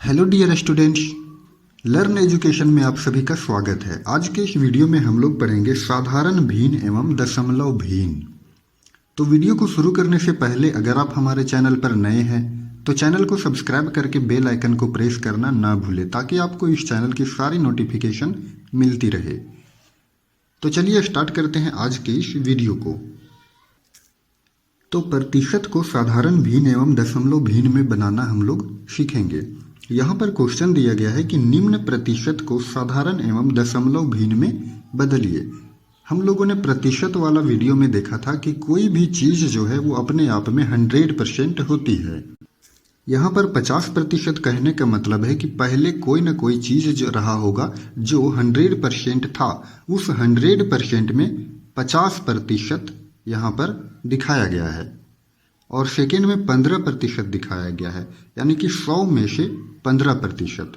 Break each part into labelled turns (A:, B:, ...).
A: Hello dear students, learn education में आप सभी का स्वागत है। आज के इस वीडियो में हम लोग पढ़ेंगे साधारण भिन्न एवं दशमलव भिन्न। तो वीडियो को शुरू करने से पहले अगर आप हमारे चैनल पर नए हैं तो चैनल को सब्सक्राइब करके बेल आइकन को प्रेस करना ना भूलें ताकि आपको इस चैनल की सारी नोटिफिकेशन मिलती रहे। तो चलिए स्टार्ट करते हैं आज के इस वीडियो को। तो प्रतिशत को साधारण भिन्न एवं दशमलव भिन्न में बनाना हम लोग सीखेंगे। यहाँ पर क्वेश्चन दिया गया है कि निम्न प्रतिशत को साधारण एवं दशमलव भिन्न में बदलिए। हम लोगों ने प्रतिशत वाला वीडियो में देखा था कि कोई भी चीज़ जो है वो अपने आप में 100% होती है। यहाँ पर 50% कहने का मतलब है कि पहले कोई ना कोई चीज़ जो रहा होगा जो 100% था, उस 100% में 50% यहाँ पर दिखाया गया है और सेकेंड में 15% दिखाया गया है, यानी कि 100 में से 15%।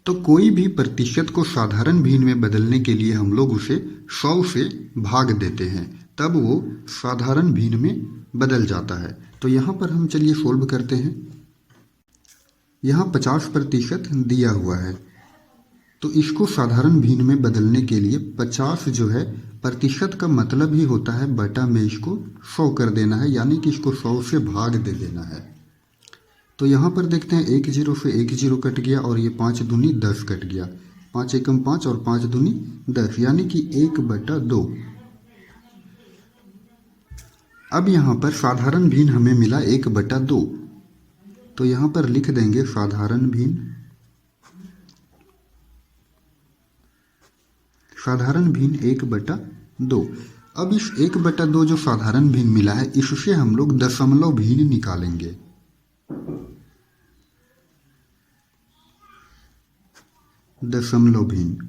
A: तो कोई भी प्रतिशत को साधारण भिन्न में बदलने के लिए हम लोग उसे 100 से भाग देते हैं, तब वो साधारण भिन्न में बदल जाता है। तो यहाँ पर हम चलिए सोल्व करते हैं। यहाँ 50% दिया हुआ है, तो इसको साधारण भिन्न में बदलने के लिए 50 जो है प्रतिशत का मतलब ही होता है बटा में इसको 100 कर देना है, यानी कि इसको 100 से भाग दे देना है। तो यहाँ पर देखते हैं 1 0 से 1 0 कट गया और ये 5 दूनी 10 कट गया। 5 एकम 5 और 5 दूनी 10, यानी कि 1/2। अब यहाँ पर साधारण भिन्न हमें मिला 1/2, तो यहाँ पर लिख देंगे साधारण भिन्न। साधारण भिन्न 1/2। अब इस 1/2 जो साधारण भिन्न मिला है इससे हम लोग दशमलव भिन्न निकालेंगे। दशमलव भिन्न,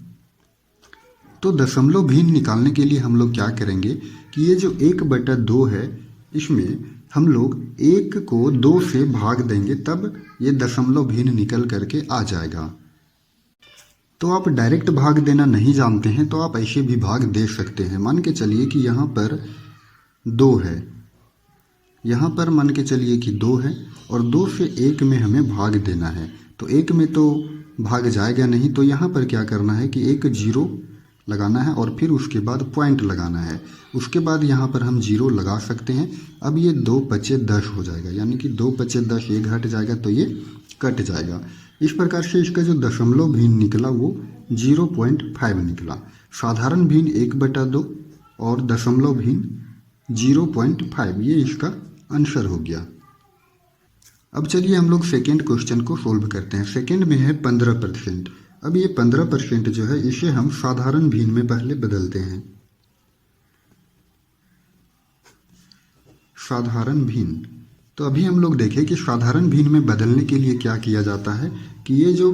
A: तो दशमलव भिन्न निकालने के लिए हम लोग क्या करेंगे कि ये जो 1/2 है इसमें हम लोग 1 को 2 से भाग देंगे, तब ये दशमलव भिन्न निकल करके आ जाएगा। तो आप डायरेक्ट भाग देना नहीं जानते हैं तो आप ऐसे भी भाग दे सकते हैं। मान के चलिए कि यहाँ पर 2 है, यहाँ पर मान के चलिए कि 2 है और 2 से 1 में हमें भाग देना है, तो 1 में तो भाग जाएगा नहीं, तो यहाँ पर क्या करना है कि एक 0 लगाना है और फिर उसके बाद पॉइंट लगाना है। उसके बाद यहाँ पर हम 0 लगा सकते हैं। अब ये 2 पचे 10 हो जाएगा, यानी कि 2 पचे 10, ये घट जाएगा तो ये कट जाएगा। इस प्रकार से इसका जो दशमलव भिन्न निकला वो 0.5 निकला। साधारण भिन्न 1/2 और दशमलव भिन्न 0.5, ये इसका आंसर हो गया। अब चलिए हम लोग सेकेंड क्वेश्चन को सोल्व करते हैं। सेकेंड में है 15%। अब ये 15% जो है इसे हम साधारण भिन्न में पहले बदलते हैं। साधारण भिन्न, तो अभी हम लोग देखें कि साधारण भिन्न में बदलने के लिए क्या किया जाता है कि ये जो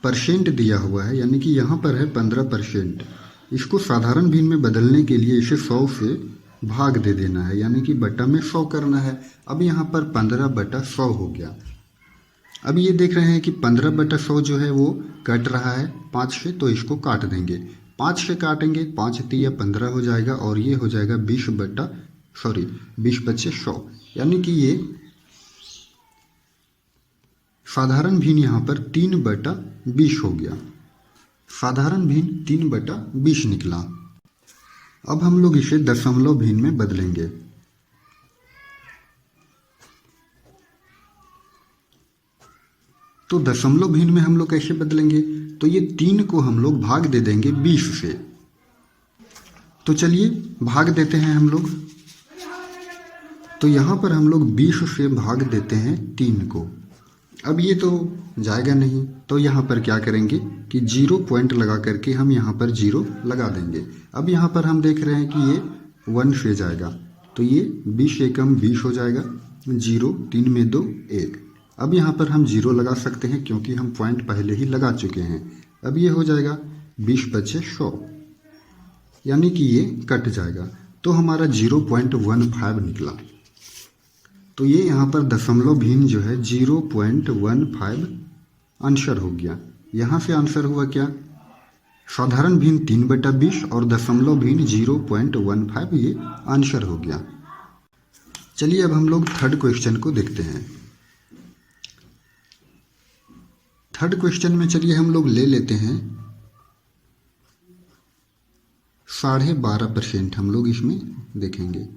A: परसेंट दिया हुआ है, यानी कि यहाँ पर है 15%, इसको साधारण भिन्न में बदलने के लिए इसे 100 से भाग दे देना है, यानी कि बटा में 100 करना है। अब यहाँ पर 15/100 हो गया। अब ये देख रहे हैं कि 15/100 जो है वो कट रहा है 5 से, तो इसको काट देंगे। 5 से काटेंगे, 5 तिया 15 हो जाएगा और ये हो जाएगा 20 पचे 100, यानी कि ये साधारण भिन्न यहाँ पर 3/20 हो गया। साधारण भिन्न 3/20 निकला। अब हम लोग इसे दशमलव भिन्न में बदलेंगे। तो दशमलव भिन्न में हम लोग कैसे बदलेंगे, तो ये 3 को हम लोग भाग दे देंगे 20 से। तो चलिए भाग देते हैं हम लोग। तो यहाँ पर हम लोग 20 से भाग देते हैं 3 को। अब ये तो जाएगा नहीं, तो यहाँ पर क्या करेंगे कि 0 पॉइंट लगा करके हम यहाँ पर 0 लगा देंगे। अब यहाँ पर हम देख रहे हैं कि ये 1 से जाएगा, तो ये 20 एकम 20 हो जाएगा। 0 3 में 2 1। अब यहाँ पर हम 0 लगा सकते हैं क्योंकि हम पॉइंट पहले ही लगा चुके हैं। अब ये हो जाएगा 20 पचे 100, यानी कि ये कट जाएगा, तो हमारा 0.15 निकला। तो ये यहाँ पर दशमलव भिन्न जो है 0.15 आंसर हो गया। यहाँ से आंसर हुआ क्या, साधारण भिन्न 3/20 और दशमलव भिन्न 0.15, ये आंसर हो गया। चलिए अब हम लोग थर्ड क्वेश्चन को देखते हैं। थर्ड क्वेश्चन में चलिए हम लोग ले लेते हैं 12.5% हम लोग इसमें देखेंगे।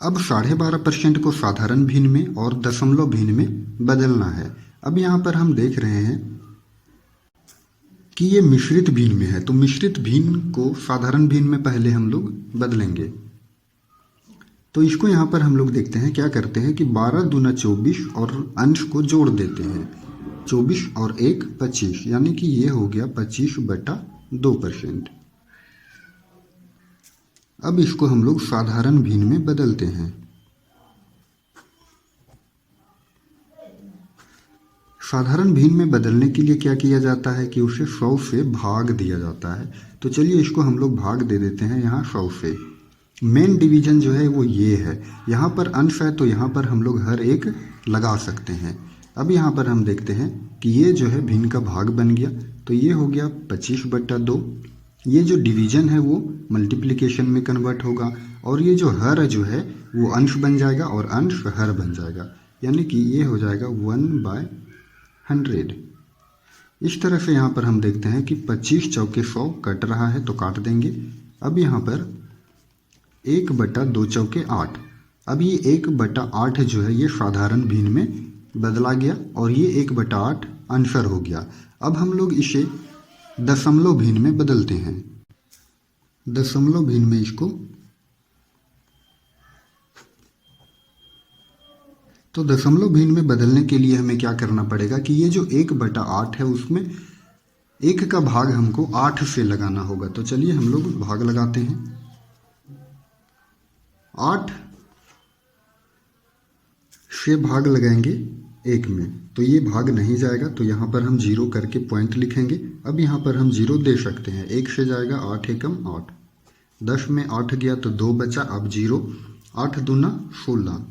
A: अब 12.5% को साधारण भिन्न में और दशमलव भिन्न में बदलना है। अब यहाँ पर हम देख रहे हैं कि ये मिश्रित भिन्न में है, तो मिश्रित भिन्न को साधारण भिन्न में पहले हम लोग बदलेंगे। तो इसको यहाँ पर हम लोग देखते हैं क्या करते हैं कि 12 दूना 24 और अंश को जोड़ देते हैं। 24 और 1 25, यानी कि ये हो गया 25/2%। अब इसको हम लोग साधारण भिन्न में बदलते हैं। साधारण भिन्न में बदलने के लिए क्या किया जाता है कि उसे 100 से भाग दिया जाता है। तो चलिए इसको हम लोग भाग दे देते हैं यहाँ 100 से। मेन डिवीजन जो है वो ये है, यहाँ पर अंश है तो यहाँ पर हम लोग हर एक लगा सकते हैं। अब यहाँ पर हम देखते हैं कि ये जो है भिन्न का भाग बन गया, तो ये हो गया 25/2। ये जो डिवीजन है वो मल्टीप्लिकेशन में कन्वर्ट होगा और ये जो हर जो है वो अंश बन जाएगा और अंश हर बन जाएगा, यानी कि ये हो जाएगा 1/100। इस तरह से यहाँ पर हम देखते हैं कि 25 चौके 100 कट रहा है तो काट देंगे। अब यहाँ पर 1/2 चौके 8। अब ये 1/8 जो है ये साधारण भिन्न में बदला गया और ये 1/8 आंसर हो गया। अब हम लोग इसे दशमलव भिन्न में बदलते हैं। दशमलव भिन्न में इसको, तो दशमलव भिन्न में बदलने के लिए हमें क्या करना पड़ेगा कि ये जो 1/8 है उसमें 1 का भाग हमको 8 से लगाना होगा। तो चलिए हम लोग भाग लगाते हैं। 8 से भाग लगाएंगे 1 में, तो ये भाग नहीं जाएगा, तो यहाँ पर हम 0 करके पॉइंट लिखेंगे। अब यहाँ पर हम 0 दे सकते हैं। 1 से जाएगा 8 एकम 8, 10 में 8 गया तो 2 बचा, अब 0, 8 दूना 16।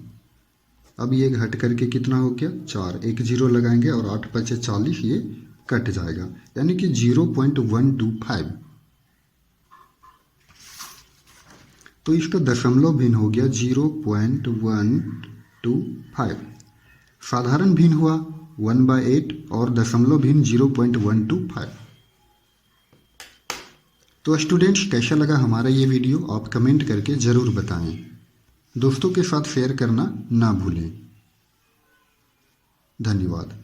A: अब ये घट करके कितना हो गया 4, एक 0 लगाएंगे और 8 बचे 40, ये कट जाएगा, यानी कि 0.125। तो इसका दशमलव भिन्न हो गया 0.125। साधारण भिन्न हुआ 1/8 और दशमलव भिन्न 0.125। तो स्टूडेंट्स, कैसा लगा हमारा ये वीडियो आप कमेंट करके ज़रूर बताएं। दोस्तों के साथ शेयर करना ना भूलें। धन्यवाद।